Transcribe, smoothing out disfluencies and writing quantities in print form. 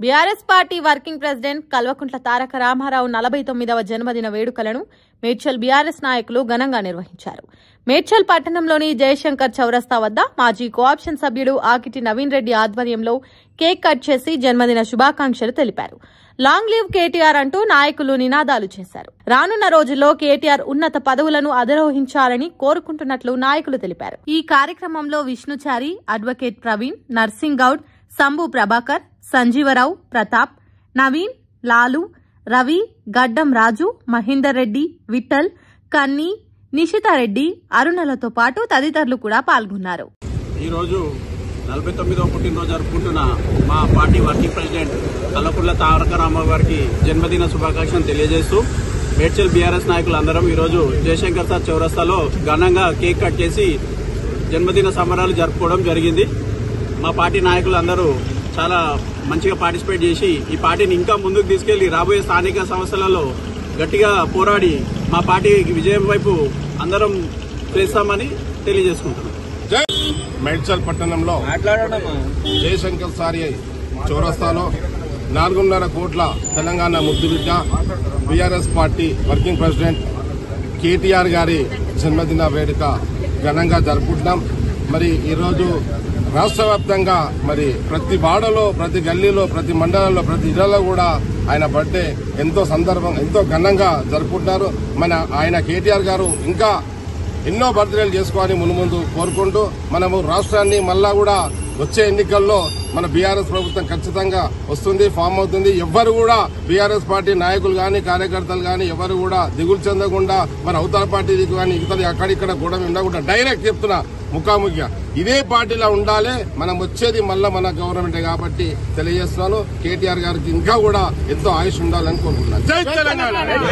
BRS party working president Kalvakuntla Taraka Rama Rao 49వ జన్మదిన వేడుకలను మేడ్చల్ బీఆర్ఎస్ నాయకులు ఘనంగా నిర్వహించారు. మేడ్చల్ పట్టణంలోని జయశంకర్ చౌరస్తా వద్ద మాజీ కోఆప్షన్ సభ్యుడు ఆకిటి నవీన్ రెడ్డి ఆధ్వర్యంలో కేక్ కట్ చేసి జన్మదిన శుభాకాంక్షలు తెలిపారు. లాంగ్ లివ్ కేటీఆర్ అంటూ నాయకులు నినాదాలు చేశారు. రానున్న రోజుల్లో కేటీఆర్ ఉన్నత పదవులను అధిరోహించాలని కోరుకుంటున్నట్లు నాయకులు తెలిపారు. ఈ కార్యక్రమంలో విష్ణుచారి, అడ్వకేట్ ప్రవీణ్, నర్సింగ్ గౌడ్, సంభు ప్రభాకర్, సంజీవరావు, ప్రతాప్, నవీన్, లాలు, రవి, గడ్డం రాజు, మహేందర్ రెడ్డి, విఠల్, కన్నీ, నిషితారెడ్డి, అరుణలతో పాటు తదితరులు కూడా పాల్గొన్నారు. ఈరోజు 49వ పుట్టినరోజు జరుపుకుంటున్న మా party working president Kalvakuntla Taraka Ramarao గారికి జన్మదిన శుభాకాంక్షలు తెలియజేస్తూ మేడ్చల్ బీఆర్ఎస్ నాయకులందరం ఈరోజు జయశంకర్ సార్ చౌరస్తాలో ఘనంగా కేక్ కట్ చేసి జన్మదిన సంబరాలు జరుపుకోవడం జరిగింది. మా పార్టీ నాయకులందరూ చాలా మంచిగా పార్టిసిపేట్ చేసి ఈ పార్టీని ఇంకా ముందుకు తీసుకెళ్లి రాబోయే స్థానిక సంస్థలలో గట్టిగా పోరాడి మా పార్టీ విజయం వైపు అందరం చేస్తామని తెలియజేసుకుంటున్నాం. మేడ్చల్ పట్టణంలో జయశంకర్ సారి చౌరస్తాలో 4.5 కోట్ల తెలంగాణ ముద్దుబిడ్డ BRS party working president KTR గారి జన్మదిన వేడుక ఘనంగా జరుపుకుంటున్నాం. మరి ఈరోజు రాష్ట్ర వ్యాప్తంగా మరి ప్రతి వాడలో, ప్రతి గల్లీలో, ప్రతి మండలంలో, ప్రతి జిల్లాలో కూడా ఆయన బర్త్డే ఎంతో ఘనంగా జరుపుకుంటున్నారు. ఆయన కేటీఆర్ గారు ఇంకా ఎన్నో బర్త్డేలు చేసుకోవాలని మున్ముందు కోరుకుంటూ మనము రాష్ట్రాన్ని మళ్ళా కూడా వచ్చే ఎన్నికల్లో మన బీఆర్ఎస్ ప్రభుత్వం ఖచ్చితంగా వస్తుంది, ఫామ్ అవుతుంది. ఎవ్వరు కూడా బీఆర్ఎస్ పార్టీ నాయకులు గాని, కార్యకర్తలు గాని ఎవరు కూడా దిగులు చెందకుండా మన అవతల పార్టీకి కానీ ఇతర అక్కడిక్కడ కూడా ఉండకుండా డైరెక్ట్ చెప్తున్నా ముఖాముఖిగా ఇదే పార్టీలో ఉండాలి. మనం వచ్చేది మళ్ళా మన గవర్నమెంటే కాబట్టి తెలియజేస్తున్నాను. కేటీఆర్ గారికి ఇంకా కూడా ఎంతో ఆయుష్ ఉండాలని కోరుకుంటున్నాను. జై తెలంగాణ.